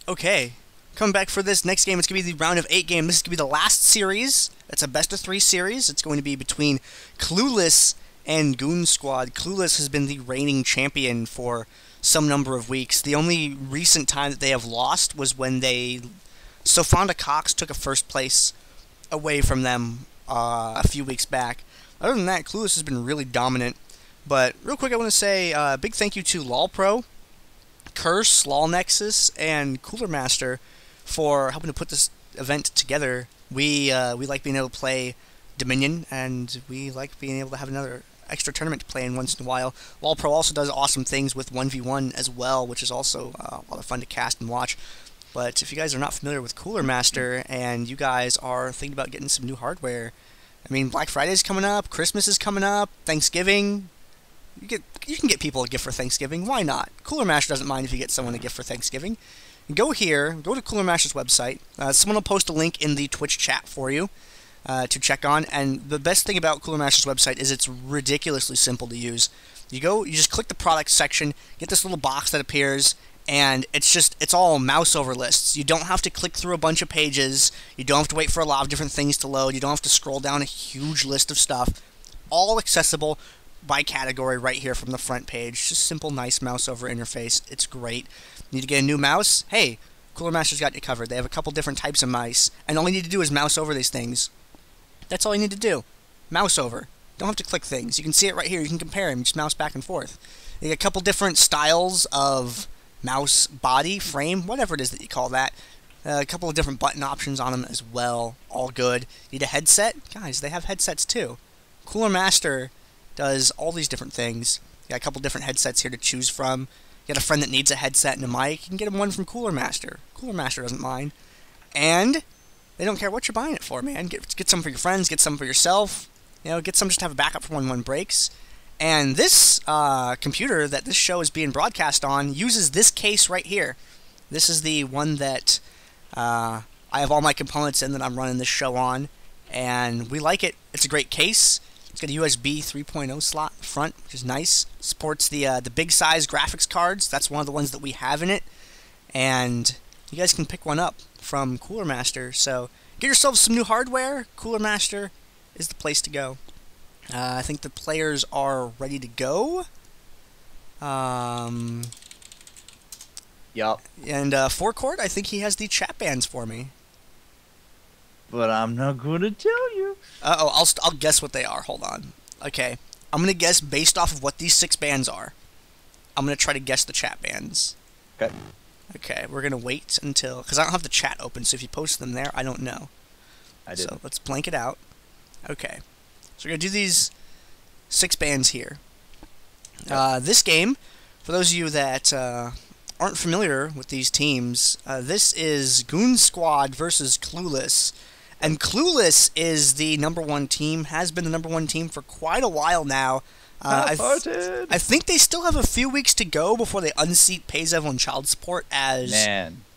Okay, coming back for this next game, it's going to be the round of 8 game. This is going to be the last series. It's a best of 3 series. It's going to be between Clueless and Goon Squad. Clueless has been the reigning champion for some number of weeks. The only recent time that they have lost was when Sofonda Cox took a first place away from them a few weeks back. Other than that, Clueless has been really dominant. But real quick, I want to say a big thank you to LoLPro, Curse, LolNexus, and Cooler Master for helping to put this event together. We like being able to play Dominion, and we like being able to have another extra tournament to play in once in a while. LoLPro also does awesome things with 1v1 as well, which is also a lot of fun to cast and watch. But if you guys are not familiar with Cooler Master and you guys are thinking about getting some new hardware, I mean, Black Friday's coming up, Christmas is coming up, Thanksgiving. You can get people a gift for Thanksgiving. Why not? Cooler Master doesn't mind if you get someone a gift for Thanksgiving. Go here, go to Cooler Master's website. Someone will post a link in the Twitch chat for you to check on. And the best thing about Cooler Master's website is it's ridiculously simple to use. You just click the products section, get this little box that appears, and it's all mouse over lists. You don't have to click through a bunch of pages. You don't have to wait for a lot of different things to load. You don't have to scroll down a huge list of stuff. All accessible by category right here from the front page. Just simple, nice mouse over interface. It's great. Need to get a new mouse? Hey, Cooler Master's got you covered. They have a couple different types of mice, and all you need to do is mouse over these things. That's all you need to do. Mouse over. Don't have to click things. You can see it right here. You can compare them. Just mouse back and forth. You get a couple different styles of mouse body, frame, whatever it is that you call that. A couple of different button options on them as well. All good. Need a headset? Guys, they have headsets too. Cooler Master does all these different things. You got a couple different headsets here to choose from. You got a friend that needs a headset and a mic, you can get him one from Cooler Master. Cooler Master doesn't mind. And they don't care what you're buying it for, man. Get some for your friends, get some for yourself. You know, get some just to have a backup for when one breaks. And this computer that this show is being broadcast on uses this case right here. This is the one that I have all my components in that I'm running this show on. And we like it. It's a great case. It's got a USB 3.0 slot in front, which is nice. Supports the big size graphics cards. That's one of the ones that we have in it. And you guys can pick one up from Cooler Master. So get yourselves some new hardware. Cooler Master is the place to go. I think the players are ready to go. Yup. And FourCourt, I think he has the chat bands for me. But I'm not going to tell you. Uh-oh, I'll guess what they are. Hold on. Okay. I'm going to guess based off of what these 6 bands are. I'm going to try to guess the chat bands. Okay. Okay, we're going to wait until... Because I don't have the chat open, so if you post them there, I don't know. I did. So let's blank it out. Okay. So we're going to do these 6 bands here. Yep. This game, for those of you that aren't familiar with these teams, this is Goon Squad versus Clueless. And Clueless is the #1 team, has been the #1 team for quite a while now. I think they still have a few weeks to go before they unseat Payzev on child support as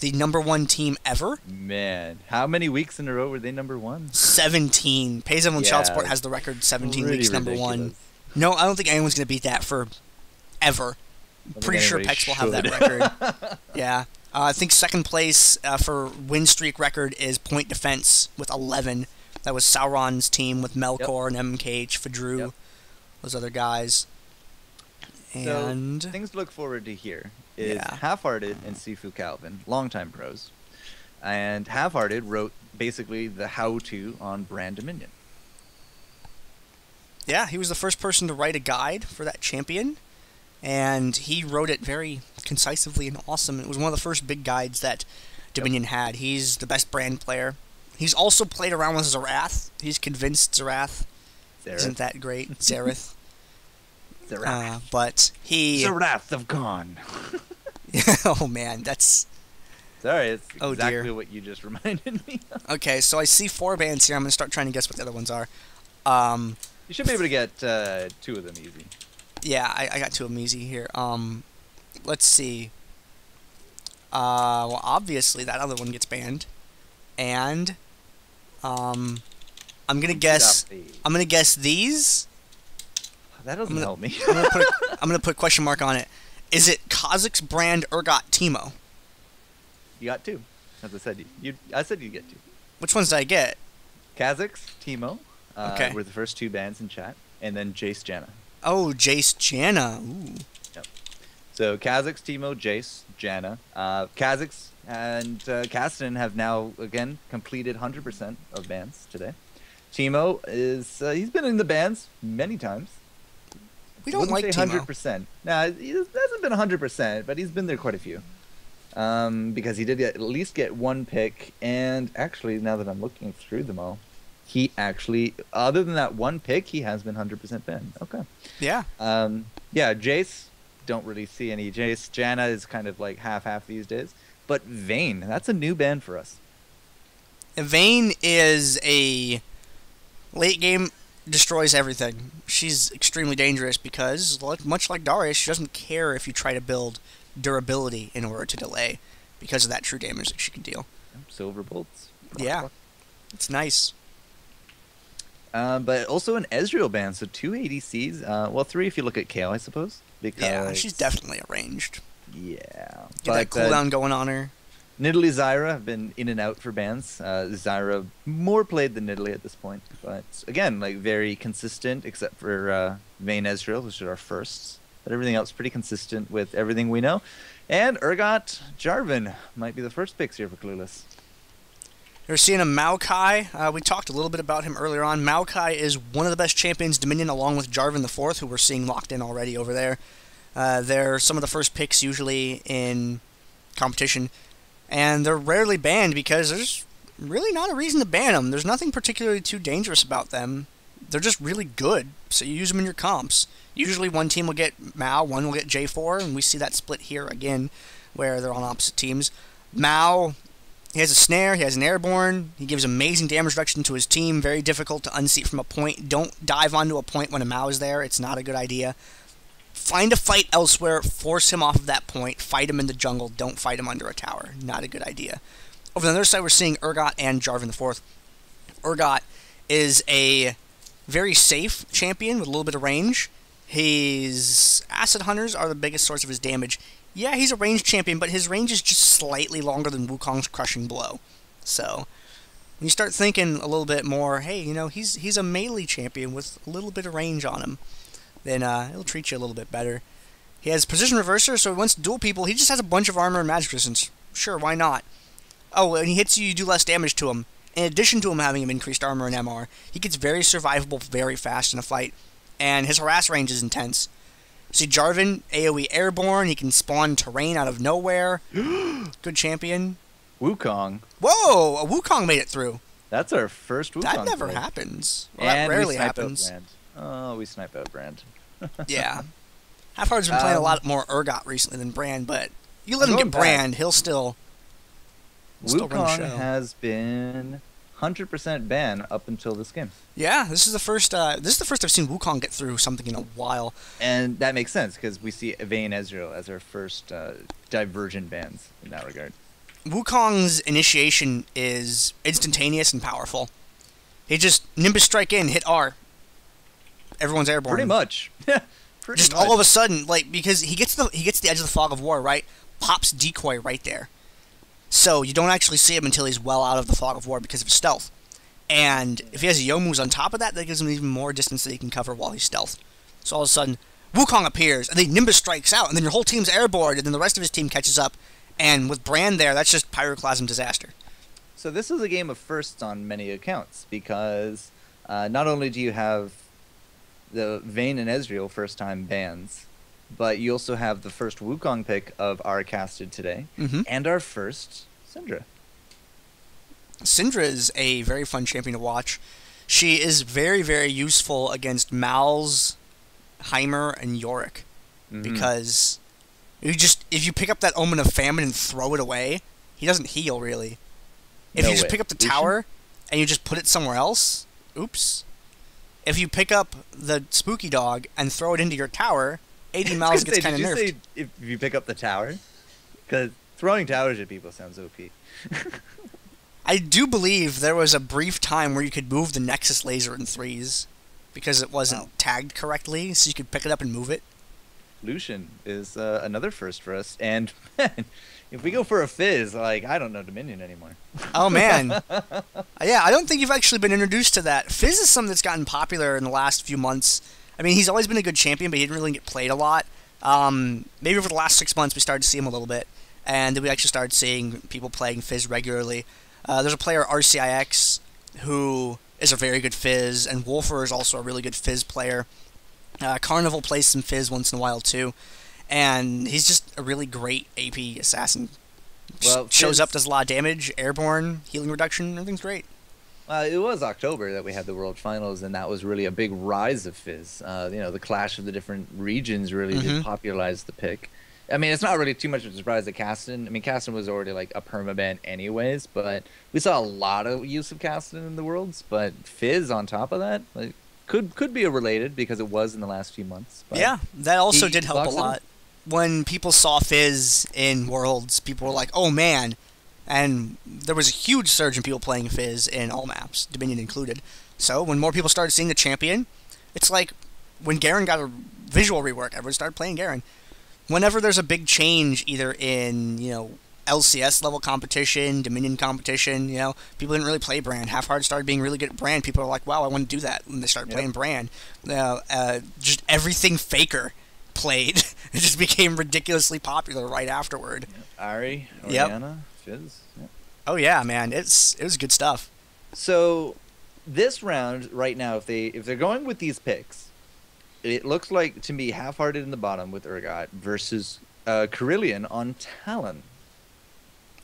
the #1 team ever. Man, how many weeks in a row were they #1? 17. Payzev on child support has the record 17 weeks #1. No, I don't think anyone's going to beat that for ever. Pretty sure Pex will have that record. Yeah. I think second place for win streak record is Point Defense with 11. That was Sauron's team with Melkor and MKH, Fadru, those other guys. And so, things to look forward to here is Half-Hearted and Sifu Calvin, longtime pros. And Half-Hearted wrote basically the how-to on Brand Dominion. Yeah, he was the first person to write a guide for that champion. And he wrote it very concisely and awesome. It was one of the first big guides that Dominion had. He's the best brand player. He's also played around with Zerath. He's convinced Zerath isn't that great. Zerath. But he... Zerath of Gone. Oh, man, that's... Sorry, it's exactly what you just reminded me of. Okay, so I see 4 bands here. I'm going to start trying to guess what the other ones are. You should be able to get 2 of them easy. Yeah, I got 2 of them easy here. Let's see. Well, obviously that other one gets banned, and I'm gonna guess these. That doesn't help me. I'm gonna put a question mark on it. Is it Kazakh's brand Urgot Timo? You got two. As I said, I said you'd get two. Which ones did I get? Kha'Zix, Teemo, Okay. were the first two bans in chat, and then Jace, Janna. Oh, Jace, Janna. Ooh. Yep. So Kha'Zix, Teemo, Jace, Janna. Kha'Zix and Cassidy have now, again, completed 100% of bans today. Teemo is, he's been in the bans many times. We don't like Teemo. 100%. Nah, he hasn't been 100%, but he's been there quite a few. Because he did at least get one pick, and actually, now that I'm looking through them all, he actually, other than that one pick, he has been 100% banned. Okay. Yeah. Yeah, Jace, don't really see any Jace. Janna is kind of like half-half these days. But Vayne, that's a new ban for us. Vayne is a late game, destroys everything. She's extremely dangerous because, much like Darius, she doesn't care if you try to build durability in order to delay because of that true damage that she can deal. Silver bolts. Yeah. It's nice. But also an Ezreal ban, so 2 ADCs. Well, 3 if you look at Kayle, I suppose. Because yeah, she's definitely arranged. Yeah. Get that cooldown going on her. Nidalee, Zyra have been in and out for bans. Zyra more played than Nidalee at this point. But again, like very consistent, except for Vayne, Ezreal, which are our firsts. But everything else pretty consistent with everything we know. And Urgot, Jarvan might be the first picks here for Clueless. You're seeing a Maokai. We talked a little bit about him earlier on. Maokai is one of the best champions Dominion, along with Jarvan IV, who we're seeing locked in already over there. They're some of the first picks usually in competition, and they're rarely banned because there's really not a reason to ban them. There's nothing particularly too dangerous about them. They're just really good, so you use them in your comps. Usually one team will get Mao, one will get J4, and we see that split here again, where they're on opposite teams. Mao, he has a snare, he has an airborne, he gives amazing damage reduction to his team, very difficult to unseat from a point. Don't dive onto a point when a Mao is there, it's not a good idea. Find a fight elsewhere, force him off of that point, fight him in the jungle, don't fight him under a tower. Not a good idea. Over on the other side, we're seeing Urgot and Jarvan IV. Urgot is a very safe champion with a little bit of range. His acid hunters are the biggest source of his damage. Yeah, he's a ranged champion, but his range is just slightly longer than Wukong's crushing blow. So, when you start thinking a little bit more, hey, you know, he's a melee champion with a little bit of range on him, then it'll treat you a little bit better. He has precision reverser, so he wants to duel people. He just has a bunch of armor and magic resistance. Sure, why not? Oh, and he hits you, you do less damage to him. In addition to him having increased armor and MR, he gets very survivable very fast in a fight, and his harass range is intense. See, Jarvan, AoE airborne, he can spawn terrain out of nowhere. Good champion. Wukong. Whoa, a Wukong made it through. That's our first Wukong. That never play. happens. Well, that rarely happens. Oh, we snipe out Brand. Yeah. Half-Hearted's been playing a lot more Urgot recently than Brand, but you let him get Brand, he'll still run the show. Wukong has been 100% ban up until this game. Yeah, this is the first I've seen Wukong get through something in a while. And that makes sense, because we see Vayne Ezreal as our first divergent bans in that regard. Wukong's initiation is instantaneous and powerful. He just Nimbus Strike in, hit R. Everyone's airborne. Pretty much. Just all of a sudden, like, because he gets the edge of the fog of war, right? Pops decoy right there. So you don't actually see him until he's well out of the fog of war because of his stealth. And if he has a Youmuu's on top of that, that gives him even more distance that he can cover while he's stealth. So all of a sudden, Wukong appears, and then Nimbus strikes out, and then your whole team's airborne, and then the rest of his team catches up. And with Brand there, that's just pyroclasm disaster. So this is a game of firsts on many accounts, because not only do you have the Vayne and Ezreal first-time bans, but you also have the first Wukong pick of our casted today, and our first Syndra. Syndra is a very fun champion to watch. She is very, very useful against Mal's, Heimer, and Yorick, because if you pick up that Omen of Famine and throw it away, he doesn't heal really. If you just pick up the tower and you just put it somewhere else, oops. If you pick up the Spooky Dog and throw it into your tower, 80 Miles gets kind of nerfed. Did you say if you pick up the tower? Because throwing towers at people sounds OP. I do believe there was a brief time where you could move the Nexus laser in threes because it wasn't tagged correctly, so you could pick it up and move it. Lucian is another first for us. And man, if we go for a Fizz, like, I don't know Dominion anymore. Oh, man. Yeah, I don't think you've actually been introduced to that. Fizz is something that's gotten popular in the last few months. I mean, he's always been a good champion, but he didn't really get played a lot. Maybe over the last 6 months, we started to see him a little bit. And then we actually started seeing people playing Fizz regularly. There's a player, RCIX, who is a very good Fizz, and Wolfer is also a really good Fizz player. Carnival plays some Fizz once in a while, too. And he's just a really great AP assassin. Well, Shows Fizz, up, does a lot of damage, airborne, healing reduction, everything's great. it was October that we had the World Finals, and that was really a big rise of Fizz. The clash of the different regions really did popularize the pick. I mean, it's not really too much of a surprise that Caston. I mean, Caston was already like a permaban anyways, but we saw a lot of use of Caston in the Worlds. But Fizz on top of that, like, could be related because it was in the last few months. But yeah, that also did help a lot. When people saw Fizz in Worlds, people were like, "Oh man!" And there was a huge surge in people playing Fizz in all maps, Dominion included. So when more people started seeing the champion, it's like when Garen got a visual rework, everyone started playing Garen. Whenever there's a big change, either in, LCS level competition, Dominion competition, people didn't really play Brand. Half-Hard started being really good at Brand. People are like, wow, I want to do that. And they started playing Brand. Just everything Faker played. It just became ridiculously popular right afterward. Ari, Orianna, Fizz. Yep. Oh yeah, man, it was good stuff. So this round right now, if they're going with these picks, it looks like to me Half-Hearted in the bottom with Urgot versus Carillion on Talon.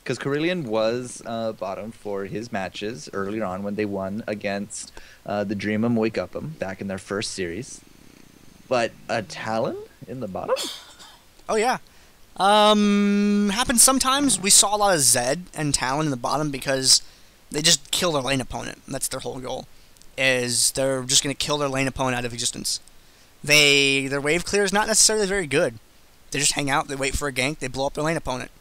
Because Carillion was bottom for his matches earlier on when they won against the Dream 'em Wake Up 'em back in their first series. But a Talon in the bottom? Oh yeah. Happens sometimes. We saw a lot of Zed and Talon in the bottom because they just kill their lane opponent. That's their whole goal. Is they're just going to kill their lane opponent out of existence. Their wave clear is not necessarily very good. They just hang out, they wait for a gank, they blow up their lane opponent.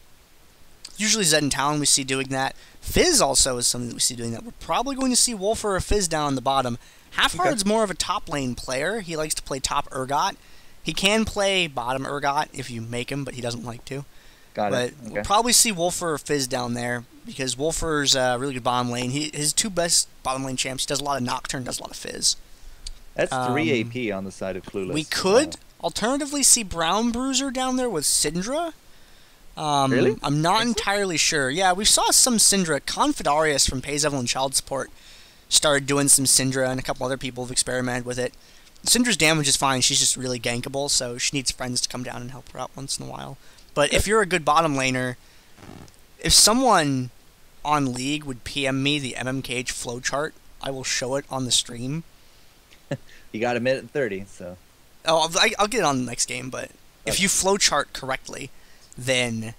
Usually Zed and Talon we see doing that. Fizz also is something that we see doing that. We're probably going to see Wolfer or Fizz down the bottom. Half-Heart's more of a top lane player. He likes to play top Urgot. He can play bottom Urgot if you make him, but he doesn't like to. Got it. But we'll probably see Wolfer or Fizz down there because Wolfer's a really good bottom lane. His two best bottom lane champs, he does a lot of Nocturne, does a lot of Fizz. That's 3 AP on the side of Clueless. We could alternatively see Brown Bruiser down there with Syndra. Really? I'm not entirely sure. Yeah, we saw some Syndra. Confidarius from Pays Evelyn Child Support started doing some Syndra, and a couple other people have experimented with it. Syndra's damage is fine. She's just really gankable, so she needs friends to come down and help her out once in a while. But if you're a good bottom laner, if someone on League would PM me the MMKH flowchart, I will show it on the stream. You got a minute and 30, so. Oh, I'll get it on the next game, but if you flowchart correctly, then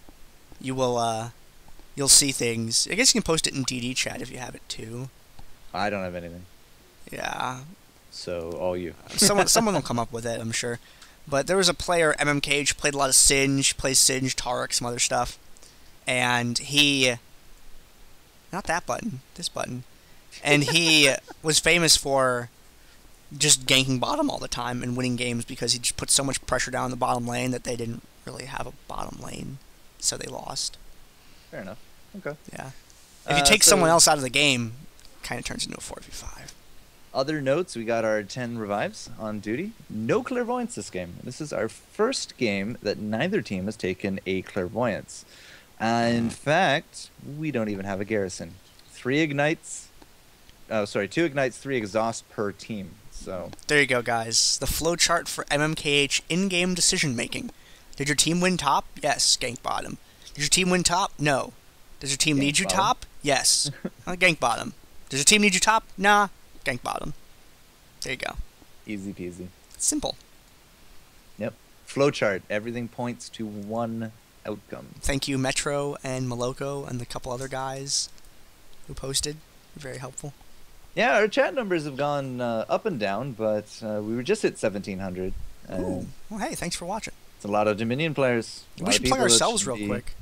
you will, you'll see things. I guess you can post it in DD chat if you have it too. I don't have anything. Yeah. So, all you. Someone will come up with it, I'm sure. But there was a player, MMKH, played a lot of Singe, plays Singe, Taric, some other stuff. And he... Not that button, this button. And he was famous for just ganking bottom all the time and winning games because he just put so much pressure down the bottom lane that they didn't really have a bottom lane, so they lost. Fair enough. Okay. Yeah. If you take someone else out of the game, it kind of turns into a 4v5. Other notes, we got our 10 revives on duty. No clairvoyance this game. This is our first game that neither team has taken a clairvoyance. In fact, we don't even have a garrison. 2 ignites, 3 exhaust per team. So there you go, guys. The flowchart for MMKH in-game decision-making. Did your team win top? Yes, gank bottom. Did your team win top? No. Does your team need you top? Yes. Gank bottom. Does your team need you top? Nah. Gank bottom. There you go. Easy peasy. Simple. Yep. Flowchart. Everything points to one outcome. Thank you, Metro and Maloko and the couple other guys who posted. Very helpful. Yeah, our chat numbers have gone up and down, but we were just at 1,700. Well, hey, thanks for watching. It's a lot of Dominion players. We should play ourselves real quick.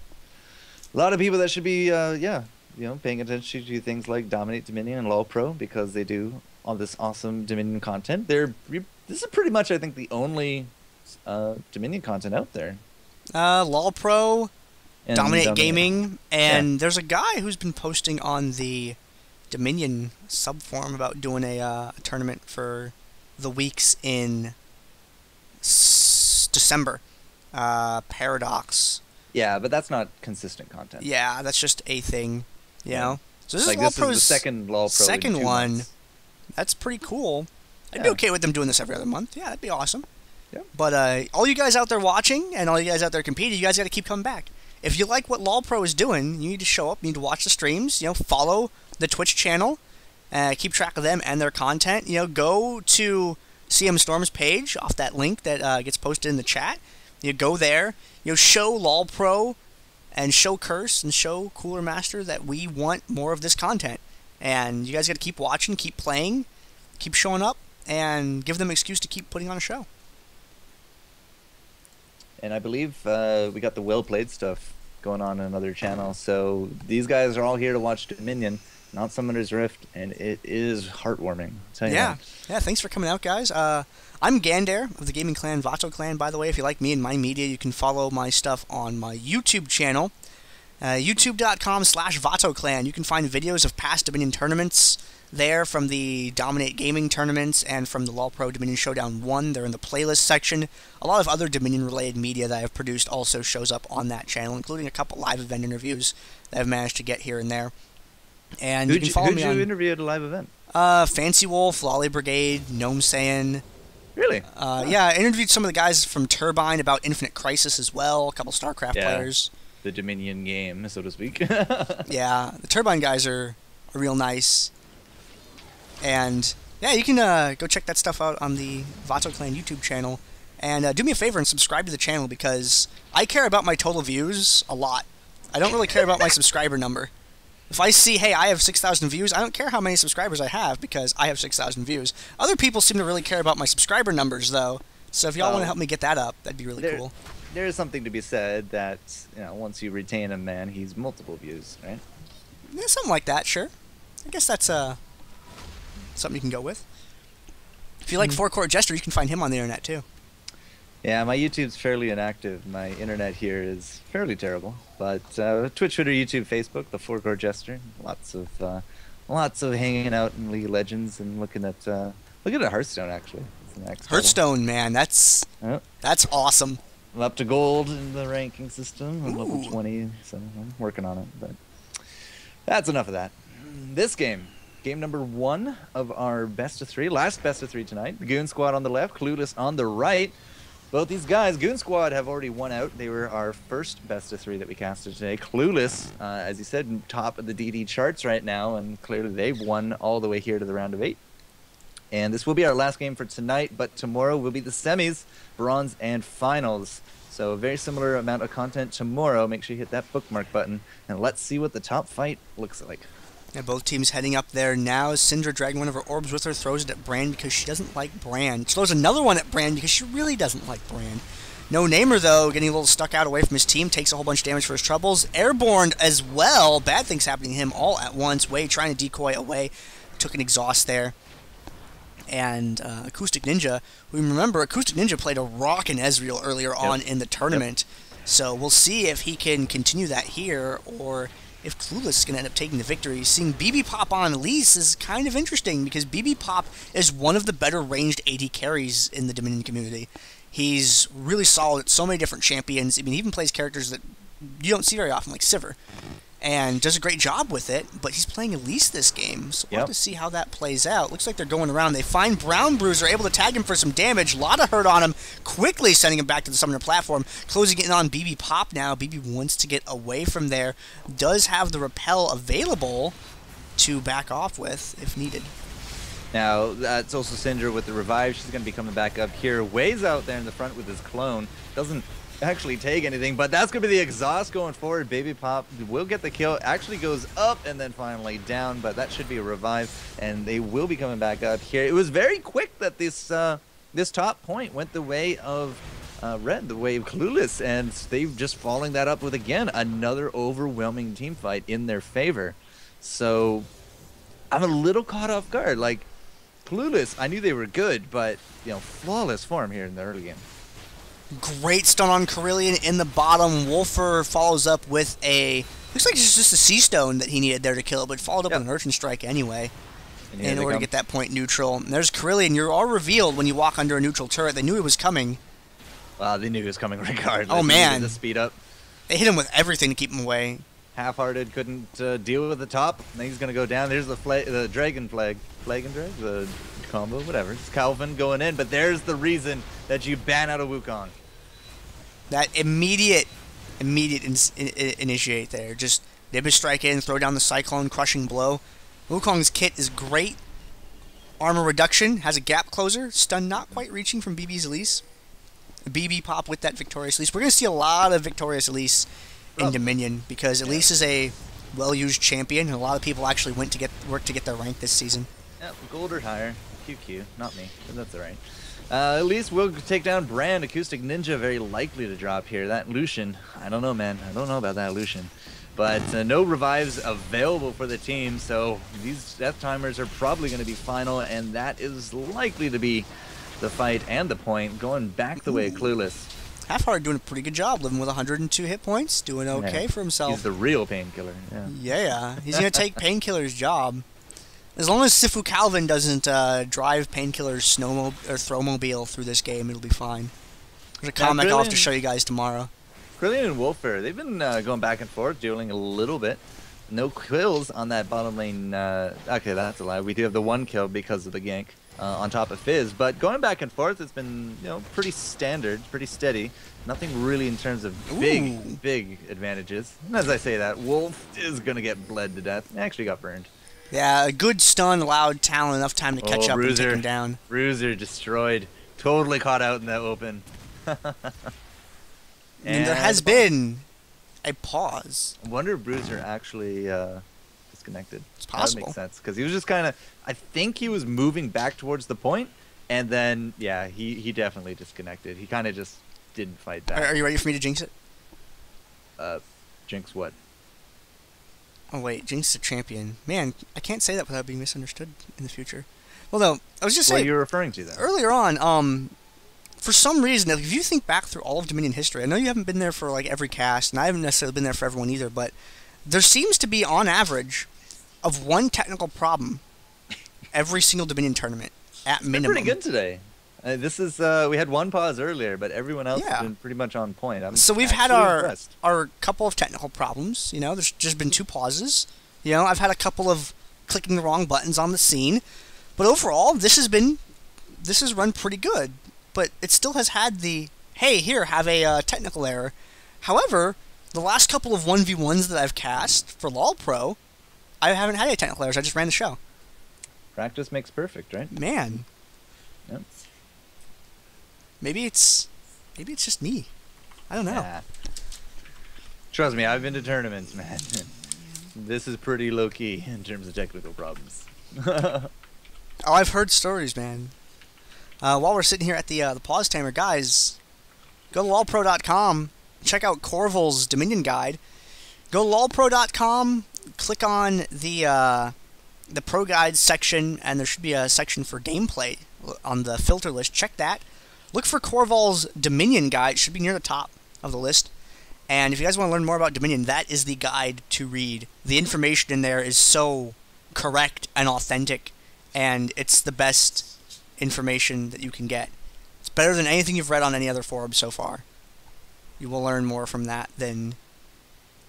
A lot of people that should be, paying attention to things like Dominate Dominion and LoLPro because they do all this awesome Dominion content. This is pretty much, I think, the only Dominion content out there. LoLPro, And Dominate Gaming, and there's a guy who's been posting on the Dominion subforum about doing a tournament for the weeks in December. Paradox. Yeah, but that's not consistent content. Yeah, that's just a thing, you know. So this Like, is this is LoLPro's the second LoLPro. second in 2 one. months. That's pretty cool. I'd be Yeah. okay with them doing this every other month. Yeah, that'd be awesome. Yeah. But all you guys out there watching and all you guys out there competing, you guys got to keep coming back. If you like what LoLPro is doing, you need to show up. You need to watch the streams. You know, follow the Twitch channel. Keep track of them and their content. You know, go to CM Storm's page off that link that gets posted in the chat. You go there. You know, show LoLPro and show Curse and show Cooler Master that we want more of this content. And you guys got to keep watching, keep playing, keep showing up, and give them an excuse to keep putting on a show. And I believe we got the well-played stuff going on another channel. So these guys are all here to watch Dominion, not Summoner's Rift, and it is heartwarming. I'll tell you Yeah. that. Yeah, thanks for coming out, guys. I'm Gandair of the gaming clan, Vato Clan, by the way. If you like me and my media, you can follow my stuff on my YouTube channel, youtube.com/VatoClan. You can find videos of past Dominion tournaments there from the Dominate Gaming tournaments and from the LoLPro Dominion Showdown 1. They're in the playlist section. A lot of other Dominion-related media that I've produced also shows up on that channel, including a couple live event interviews that I've managed to get here and there. And you can follow me on... Who'd you interview at a live event? Fancy Wolf, Lolly Brigade, Gnome Saiyan. Really? Yeah, I interviewed some of the guys from Turbine about Infinite Crisis as well, a couple StarCraft players. The Dominion game, so to speak. Yeah, the Turbine guys are real nice. And, yeah, you can go check that stuff out on the Vato Clan YouTube channel. And do me a favor and subscribe to the channel because I care about my total views a lot. I don't really care about my subscriber number. If I see, hey, I have 6,000 views, I don't care how many subscribers I have because I have 6,000 views. Other people seem to really care about my subscriber numbers, though. So if y'all want to help me get that up, that'd be really cool. There is something to be said that, you know, once you retain a man, he's multiple views, right? Yeah, something like that, sure. I guess that's something you can go with. If you like FourCourtJester, you can find him on the internet, too. Yeah, my YouTube's fairly inactive. My internet here is fairly terrible. But Twitch, Twitter, YouTube, Facebook, the FourCourtJester. Lots of hanging out in League of Legends and looking at Hearthstone actually. It's the next Hearthstone, man, that's awesome. I'm up to gold in the ranking system. I'm level 20, so I'm working on it. But that's enough of that. This game number 1 of our best of 3, last best of 3 tonight. The Goon Squad on the left, Clueless on the right. Both these guys, Goon Squad, have already won out. They were our first best of 3 that we casted today. Clueless, as you said, top of the DD charts right now, and clearly they've won all the way here to the round of 8. And this will be our last game for tonight, but tomorrow will be the semis, bronze, and finals. So a very similar amount of content tomorrow. Make sure you hit that bookmark button, and let's see what the top fight looks like. Yeah, both teams heading up there now. Syndra dragging one of her orbs with her, throws it at Brand because she doesn't like Brand. She throws another one at Brand because she really doesn't like Brand. No Namer, though, getting a little stuck out away from his team, takes a whole bunch of damage for his troubles. Airborne as well. Bad things happening to him all at once. Way trying to decoy away. Took an exhaust there. And Acoustic Ninja, we remember Acoustic Ninja played a rockin' Ezreal earlier on in the tournament. So we'll see if he can continue that here or if Clueless is going to end up taking the victory. Seeing BB Pop on Elise is kind of interesting because BB Pop is one of the better ranged AD carries in the Dominion community. He's really solid at so many different champions. I mean, he even plays characters that you don't see very often, like Sivir, and does a great job with it, but he's playing Elise this game, so we'll have to see how that plays out. Looks like they're going around. They find Brown Bruiser, able to tag him for some damage. A lot of hurt on him, quickly sending him back to the summoner platform. Closing in on BB Pop now. BB wants to get away from there. Does have the repel available to back off with if needed. Now, that's also Syndra with the revive. She's going to be coming back up here. Ways out there in the front with his clone. Doesn't actually take anything, but that's going to be the exhaust going forward. Baby Pop will get the kill. Actually goes up and then finally down, but that should be a revive, and they will be coming back up here. It was very quick that this this top point went the way of Red, the way of Clueless, and they've just following that up with, again, another overwhelming team fight in their favor. So I'm a little caught off guard. Like, Clueless, I knew they were good, but, you know, flawless form here in the early game. Great stun on Carillion in the bottom. Wolfer follows up with a... Looks like it's just a Sea Stone that he needed there to kill it, but followed up with an Urchin Strike anyway in order to get that point neutral. And there's Carillion. You're all revealed when you walk under a neutral turret. They knew it was coming. They knew he was coming regardless. Oh, man. The speed up. They hit him with everything to keep him away. Half-hearted, couldn't deal with the top. I think he's going to go down. There's the Dragon Flag. Flag and Drag? The combo? Whatever. It's Calvin going in, but there's the reason that you ban out a Wukong. That immediate initiate there. Just Nibba strike in, throw down the Cyclone, crushing blow. Wukong's kit is great. Armor reduction, has a gap closer. Stun not quite reaching from BB's Elise. A BB pop with that Victorious Elise. We're going to see a lot of Victorious Elise in Dominion because Elise is a well-used champion, and a lot of people actually went to work to get their rank this season. Yeah, gold or higher. QQ, not me, but that's alright. Elise will take down Brand. Acoustic Ninja very likely to drop here. That Lucian, I don't know, man. I don't know about that Lucian. But no revives available for the team, so these death timers are probably going to be final, and that is likely to be the fight and the point, going back the way of Clueless. Half-Heart doing a pretty good job, living with 102 hit points, doing okay for himself. He's the real painkiller. Yeah, he's going to take Painkiller's job. As long as Sifu Calvin doesn't drive Painkiller's throwmobile through this game, it'll be fine. There's a comic I'll have to show you guys tomorrow. Carillion and Wolfer, they've been going back and forth, dueling a little bit. No kills on that bottom lane. Okay, that's a lie. We do have the one kill because of the gank on top of Fizz. But going back and forth, it's been pretty standard, pretty steady. Nothing really in terms of big advantages. And as I say that, Wolf is going to get bled to death. He actually got burned. Yeah, a good stun allowed Talon enough time to catch up and take him down. Bruiser destroyed. Totally caught out in that open. And there has been a pause. I wonder if Bruiser actually disconnected. It's possible. That makes sense, because he was just kind of... I think he was moving back towards the point, and then, yeah, he definitely disconnected. He kind of just didn't fight back. Are you ready for me to jinx it? Jinx what? Oh, wait, Jinx is a champion. Man, I can't say that without being misunderstood in the future. Well, no, I was just saying... What are you referring to, then? Earlier on, for some reason, if you think back through all of Dominion history, I know you haven't been there for, like, every cast, and I haven't necessarily been there for everyone either, but there seems to be, on average, of one technical problem every single Dominion tournament, at minimum. Pretty good today. This is we had one pause earlier, but everyone else has been pretty much on point. So we've had our couple of technical problems. There's just been 2 pauses. I've had a couple of clicking the wrong buttons on the scene, but overall this has run pretty good. But it still has had the hey, here, have a technical error. However, the last couple of 1v1s that I've cast for LoLPro, I haven't had any technical errors. I just ran the show. Practice makes perfect, right? Man. Yep. Maybe it's just me. I don't know. Yeah. Trust me, I've been to tournaments, man. This is pretty low-key in terms of technical problems. Oh, I've heard stories, man. While we're sitting here at the pause timer, guys, go to LoLPro.com, check out Corval's Dominion Guide. Go to LoLPro.com, click on the Pro Guides section, and there should be a section for gameplay on the filter list. Check that. Look for Corval's Dominion Guide. It should be near the top of the list. And if you guys want to learn more about Dominion, that is the guide to read. The information in there is so correct and authentic, and it's the best information that you can get. It's better than anything you've read on any other forum so far. You will learn more from that than...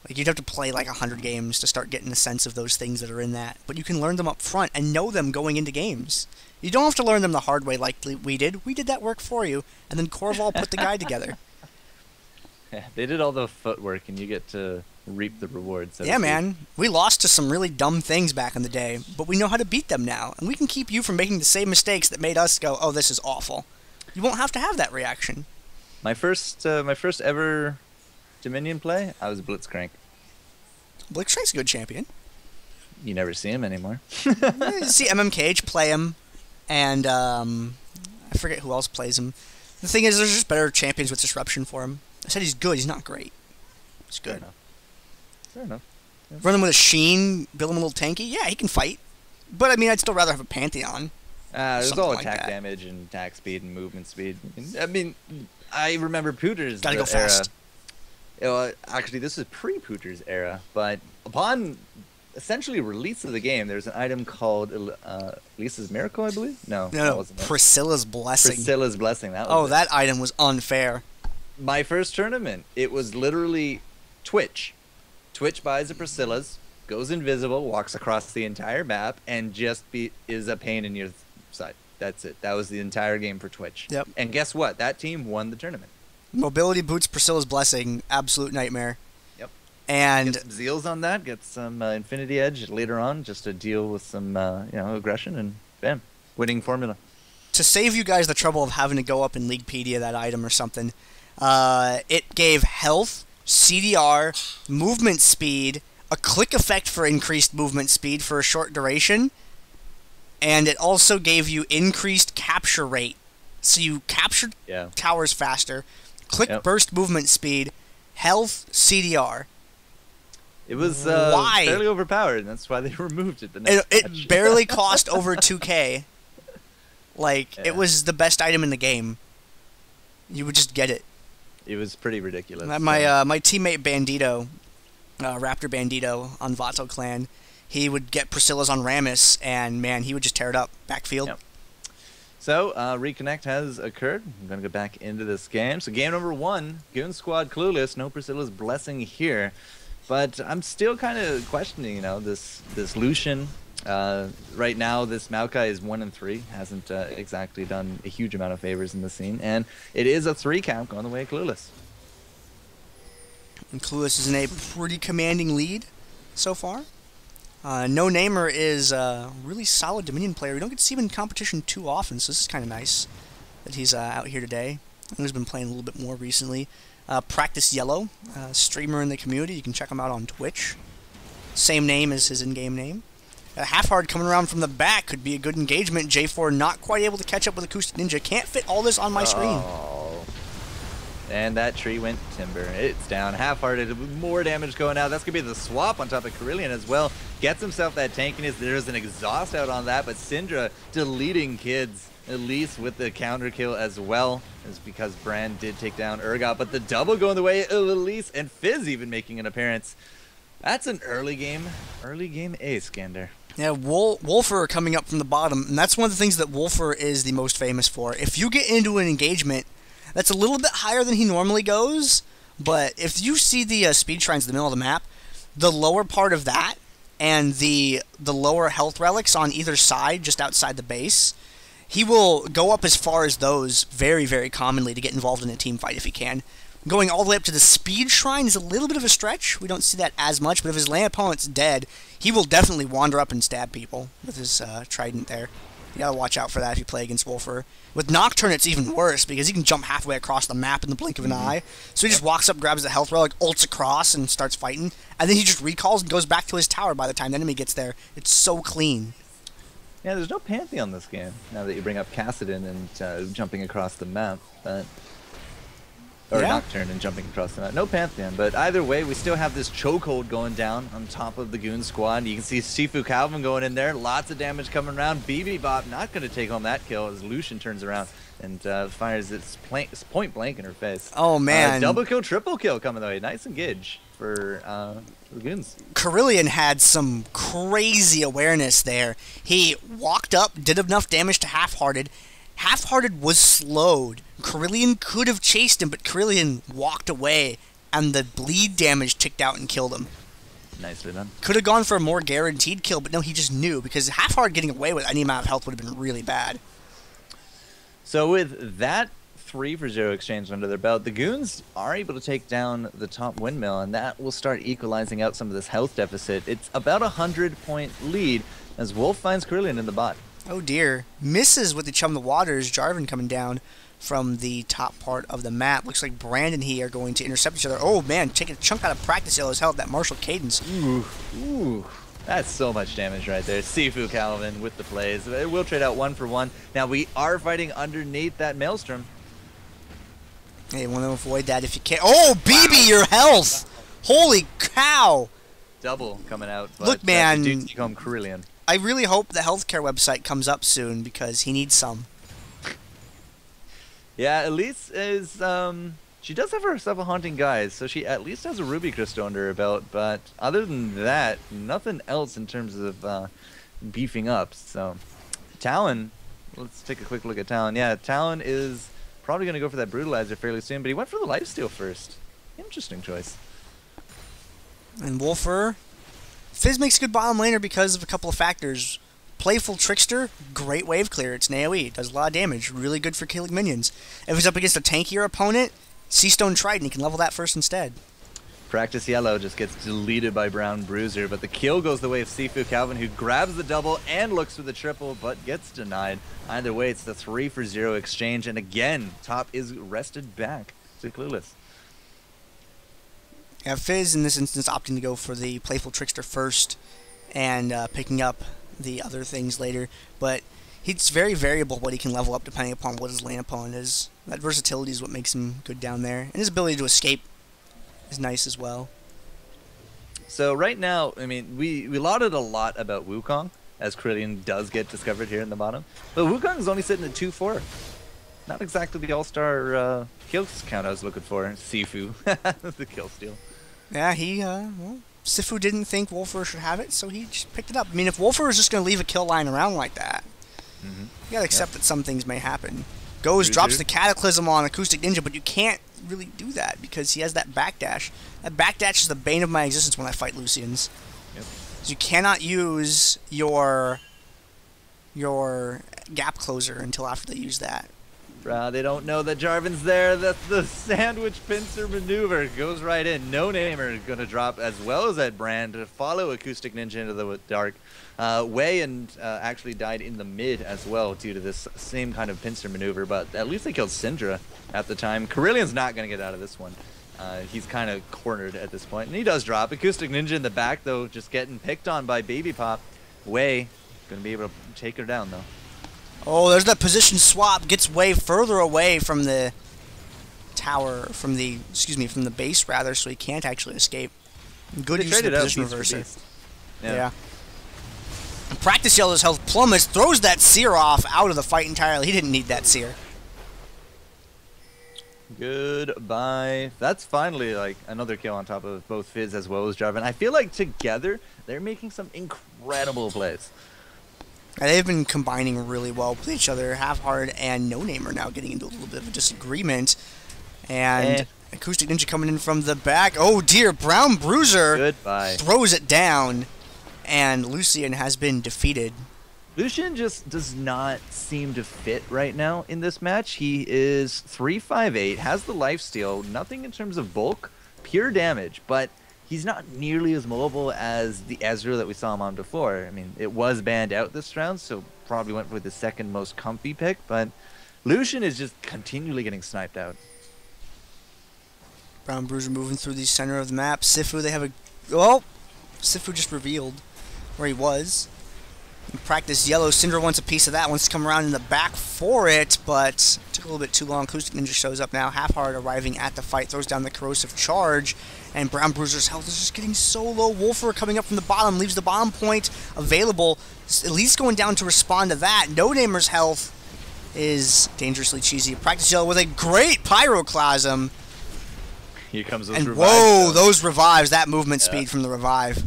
Like, you'd have to play like 100 games to start getting a sense of those things that are in that. But you can learn them up front and know them going into games. You don't have to learn them the hard way like we did. We did that work for you, and then Corval put the guide together. Yeah, they did all the footwork, and you get to reap the rewards. Yeah, man. We lost to some really dumb things back in the day, but we know how to beat them now. And we can keep you from making the same mistakes that made us go, oh, this is awful. You won't have to have that reaction. My first ever Dominion play, I was Blitzcrank. Blitzcrank's a good champion. You never see him anymore. You see MMKH play him, and I forget who else plays him. The thing is, there's just better champions with disruption for him. I said he's good, he's not great. He's good. Fair enough. Yeah. Run him with a Sheen, build him a little tanky. Yeah, he can fight. But, I mean, I'd still rather have a Pantheon. There's all attack damage and attack speed and movement speed. I mean, I remember Pooter's Gotta go fast. Actually, this is pre-Pooter's era, but upon essentially release of the game, there's an item called Lisa's Miracle, I believe? No, that wasn't it. Priscilla's Blessing. Priscilla's Blessing, that was it. that item was unfair. My first tournament, it was literally Twitch. Twitch buys a Priscilla's, goes invisible, walks across the entire map, and just is a pain in your side. That's it. That was the entire game for Twitch. Yep. And guess what? That team won the tournament. Mobility boots, Priscilla's Blessing, absolute nightmare. Yep. And get some Zeals on that, get some Infinity Edge later on, just to deal with some aggression, and bam, winning formula. To save you guys the trouble of having to go up in Leaguepedia that item or something, it gave health, CDR, movement speed, a click effect for increased movement speed for a short duration, and it also gave you increased capture rate. So you captured towers faster, click burst movement speed, health, CDR. It was fairly overpowered, and that's why they removed it. It barely cost over 2K. It was the best item in the game. You would just get it. It was pretty ridiculous. My teammate Bandito, Raptor Bandito on Vato Clan, he would get Priscilla's on Rammus, and man, he would just tear it up backfield. Yep. So, reconnect has occurred. I'm going to go back into this game. So, game number 1, Goon Squad Clueless. No Priscilla's Blessing here. But I'm still kind of questioning, this Lucian. Right now, this Maokai is 1-3. Hasn't exactly done a huge amount of favors in the scene. And it is a 3 count going the way of Clueless. And Clueless is in a pretty commanding lead so far. No Namer is a really solid Dominion player. We don't get to see him in competition too often, so this is kind of nice that he's out here today. He's been playing a little bit more recently. Practice Yellow, streamer in the community. You can check him out on Twitch. Same name as his in-game name. Half Hard coming around from the back could be a good engagement. J4 not quite able to catch up with Acoustic Ninja. Can't fit all this on my screen. And that tree went timber. It's down. Half-hearted. More damage going out. That's going to be the swap on top of Carillion as well. Gets himself that tankiness. There's an exhaust out on that, but Syndra deleting kids, at least with the counter kill as well. Is because Brand did take down Urgot, but the double going the way of Elise, and Fizz even making an appearance. That's an early game ace, Gandair. Yeah, Wolfer coming up from the bottom, and that's one of the things that Wolfer is the most famous for. If you get into an engagement that's a little bit higher than he normally goes, but if you see the speed shrines in the middle of the map, the lower part of that and the lower health relics on either side, just outside the base, he will go up as far as those very, very commonly to get involved in a team fight if he can. Going all the way up to the speed shrine is a little bit of a stretch. We don't see that as much, but if his lane opponent's dead, he will definitely wander up and stab people with his trident there. You gotta watch out for that if you play against Wolfer. With Nocturne, it's even worse, because he can jump halfway across the map in the blink of an eye. So he just walks up, grabs the health relic, ults across, and starts fighting. And then he just recalls and goes back to his tower by the time the enemy gets there. It's so clean. Yeah, there's no Pantheon this game, now that you bring up Cassidon and jumping across the map. Or Nocturne and jumping across the map. No Pantheon, but either way, we still have this chokehold going down on top of the Goon Squad. You can see Sifu Calvin going in there. Lots of damage coming around. BB Bop not going to take home that kill as Lucian turns around and fires its point blank in her face. Oh, man. Double kill, triple kill coming the way. Nice engage for the Goons. Carillion had some crazy awareness there. He walked up, did enough damage to Half-Hearted. Half-Hearted was slowed. Carillion could have chased him, but Carillion walked away, and the bleed damage ticked out and killed him. Nicely done. Could have gone for a more guaranteed kill, but no, he just knew, because Half-Hard getting away with any amount of health would have been really bad. So with that 3-for-0 exchange under their belt, the Goons are able to take down the top windmill, and that will start equalizing out some of this health deficit. It's about a 100-point lead as Wolf finds Carillion in the bot. Oh dear. Misses with the Chum the Waters. Jarvan coming down from the top part of the map. Looks like Brand and he are going to intercept each other. Oh man, taking a chunk out of Practice Yellow's health. That Martial Cadence. Ooh. That's so much damage right there. Sifu Calvin with the plays. We'll trade out 1 for 1. Now we are fighting underneath that Maelstrom. Hey, you want to avoid that if you can. Oh, BB, your health! Holy cow! Double coming out. But look, man. Do take home Carillion. I really hope the healthcare website comes up soon because he needs some. Yeah, Elise is, she does have herself a Haunting Guise, so she at least has a Ruby Crystal under her belt, but other than that, nothing else in terms of beefing up. So, Talon, let's take a quick look at Talon. Yeah, Talon is probably going to go for that Brutalizer fairly soon, but he went for the Lifesteal first. Interesting choice. And Wolfer, Fizz makes a good bottom laner because of a couple of factors. Playful Trickster, great wave clear. It's an AoE, does a lot of damage, really good for killing minions. If he's up against a tankier opponent, Seastone Trident, he can level that first instead. Practice Yellow just gets deleted by Brown Bruiser, but the kill goes the way of Sifu Calvin, who grabs the double and looks for the triple, but gets denied. Either way, it's the 3-for-0 exchange, and again, top is rested back to Clueless. Yeah, Fizz in this instance opting to go for the Playful Trickster first and picking up the other things later, but it's very variable what he can level up depending upon what his lane opponent is. That versatility is what makes him good down there, and his ability to escape is nice as well. So right now, I mean, we lauded a lot about Wukong, as Krillian does get discovered here in the bottom, but Wukong is only sitting at 2-4. Not exactly the all-star kills count I was looking for. Sifu, the kill steal. Yeah, well, Sifu didn't think Wolfer should have it, so he just picked it up. I mean, if Wolfer is just going to leave a kill line around like that, you got to accept that some things may happen. Goes, drops the Cataclysm on Acoustic Ninja, but you can't really do that because he has that backdash. That backdash is the bane of my existence when I fight Lucians. Yep. So you cannot use your gap closer until after they use that. They don't know that Jarvan's there. That's the sandwich pincer maneuver. Goes right in. No Namer going to drop as well as that Brand to follow Acoustic Ninja into the dark. Wei and actually died in the mid as well due to this same kind of pincer maneuver, but at least they killed Syndra at the time. Carillian's not going to get out of this one. He's kind of cornered at this point, and he does drop. Acoustic Ninja in the back, though, just getting picked on by Baby Pop. Wei going to be able to take her down, though. Oh, there's that position swap. Gets way further away from the tower, from the base rather, so he can't actually escape. Good use of the position reverser. Yeah. Practice Yellow's health plummets, throws that Seer off out of the fight entirely. He didn't need that Seer. Goodbye. That's finally like another kill on top of both Fizz as well as Jarvan. I feel like together they're making some incredible plays. They've been combining really well with each other. Half-Hard and No Name are now getting into a little bit of a disagreement. And Acoustic Ninja coming in from the back. Oh dear, Brown Bruiser throws it down. And Lucian has been defeated. Lucian just does not seem to fit right now in this match. He is 358, has the lifesteal, nothing in terms of bulk, pure damage, but he's not nearly as mobile as the Ezreal that we saw him on before. I mean, it was banned out this round, so probably went with the second most comfy pick, but Lucian is just continually getting sniped out. Brown Bruiser moving through the center of the map. Sifu, they have a... Oh! Sifu just revealed where he was. In practice Yellow, Syndra wants a piece of that, wants to come around in the back for it, but took a little bit too long. Acoustic Ninja shows up now, Half-Hard arriving at the fight, throws down the Corrosive Charge, and Brown Bruiser's health is just getting so low. Wolfer coming up from the bottom, leaves the bomb point available, at least going down to respond to that. No Namer's health is dangerously cheesy. Practice Yellow with a great Pyroclasm. Here comes those and revives. Whoa, those revives, that movement speed from the revive.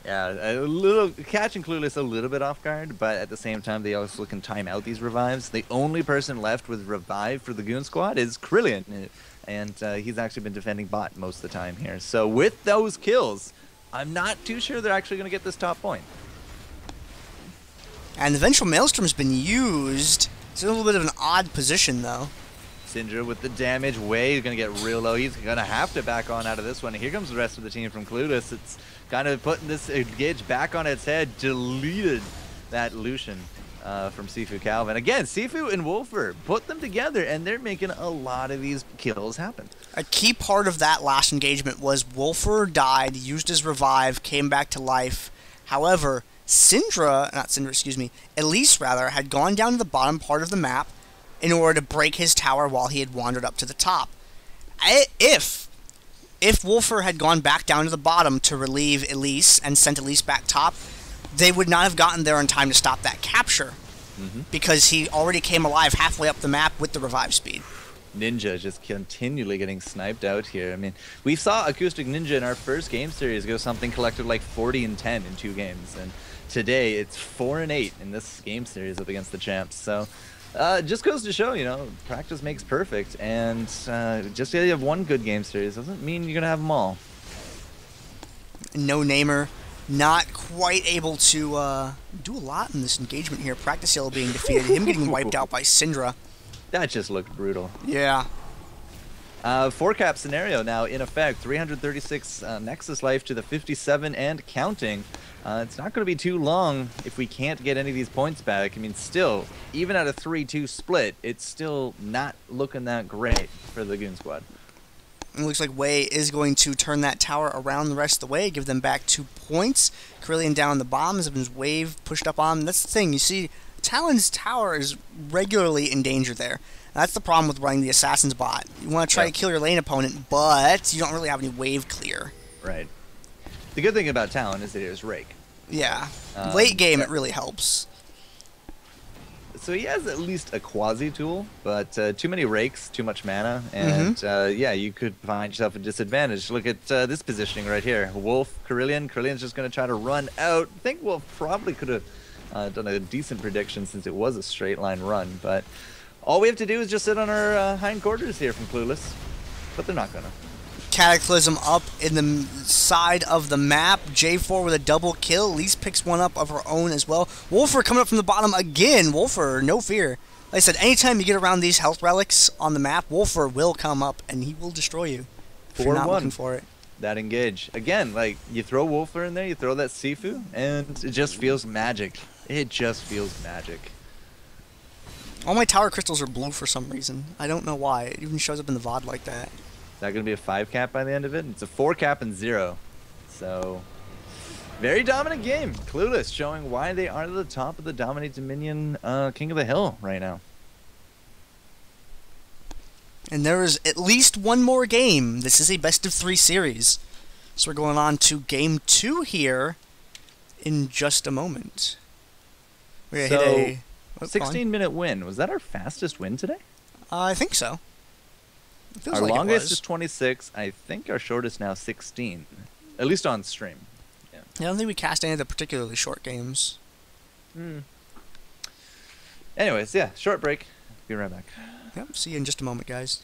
Yeah, a little catching Clueless a little bit off guard, but at the same time they also can time out these revives. The only person left with revive for the Goon squad is Krillian, and he's actually been defending bot most of the time here. So with those kills, I'm not too sure they're actually going to get this top point. And the Vengeful Maelstrom's been used. It's in a little bit of an odd position though. Syndra with the damage. Wei is going to get real low. He's going to have to back on out of this one. Here comes the rest of the team from Clueless. It's kind of putting this Gage back on its head. Deleted that Lucian from Sifu Calvin. Again, Sifu and Wolfer, put them together, and they're making a lot of these kills happen. A key part of that last engagement was Wolfer died, used his revive, came back to life. However, Elise rather, had gone down to the bottom part of the map in order to break his tower while he had wandered up to the top. If Wolfer had gone back down to the bottom to relieve Elise and sent Elise back top, they would not have gotten there in time to stop that capture. Because he already came alive halfway up the map with the revive speed. Ninja just continually getting sniped out here. I mean, we saw Acoustic Ninja in our first game series go something collective like 40-10 in 2 games, and today it's 4-8 in this game series up against the champs. So just goes to show, you know, practice makes perfect, and just because you have one good game series doesn't mean you're gonna have them all. No Namer, not quite able to do a lot in this engagement here. Practice Yellow being defeated, him getting wiped out by Syndra. That just looked brutal. Yeah. 4-cap scenario now in effect. 336 Nexus life to the 57 and counting. It's not going to be too long if we can't get any of these points back. I mean, still, even at a 3-2 split, it's still not looking that great for the Goon squad. It looks like Wei is going to turn that tower around the rest of the way, give them back 2 points. Carillion down the bombs, his wave pushed up on him. That's the thing, you see, Talon's tower is regularly in danger there. That's the problem with running the Assassin's bot. You want to try to kill your lane opponent, but you don't really have any wave clear. Right. The good thing about Talon is that it is Rake. Yeah. Late game, it really helps. So he has at least a quasi-tool, but too many Rakes, too much mana, and yeah, you could find yourself a disadvantage. Look at this positioning right here. Wolf, Carillion. Carillion's just going to try to run out. I think Wolf probably could have done a decent prediction since it was a straight line run, but all we have to do is just sit on our hindquarters here from Clueless, but they're not gonna. Cataclysm up in the side of the map. J4 with a double kill. Elise picks one up of her own as well. Wolfer coming up from the bottom again. Wolfer, no fear. Like I said, anytime you get around these health relics on the map, Wolfer will come up and he will destroy you if you're not looking for it. That engage. Again, like, you throw Wolfer in there, you throw that Sifu, and it just feels magic. It just feels magic. All my tower crystals are blue for some reason. I don't know why. It even shows up in the VOD like that. Is that going to be a 5-cap by the end of it? It's a 4-cap and 0. So, very dominant game. Clueless showing why they are at the top of the Dominate Dominion King of the Hill right now. And there is at least one more game. This is a best-of-3 series. So we're going on to game 2 here in just a moment. We're going to hit a 16-minute win. Was that our fastest win today? I think so. Our longest is 26. I think our shortest now 16. At least on stream. Yeah. I don't think we cast any of the particularly short games. Anyways, yeah, short break. Be right back. Yep, see you in just a moment, guys.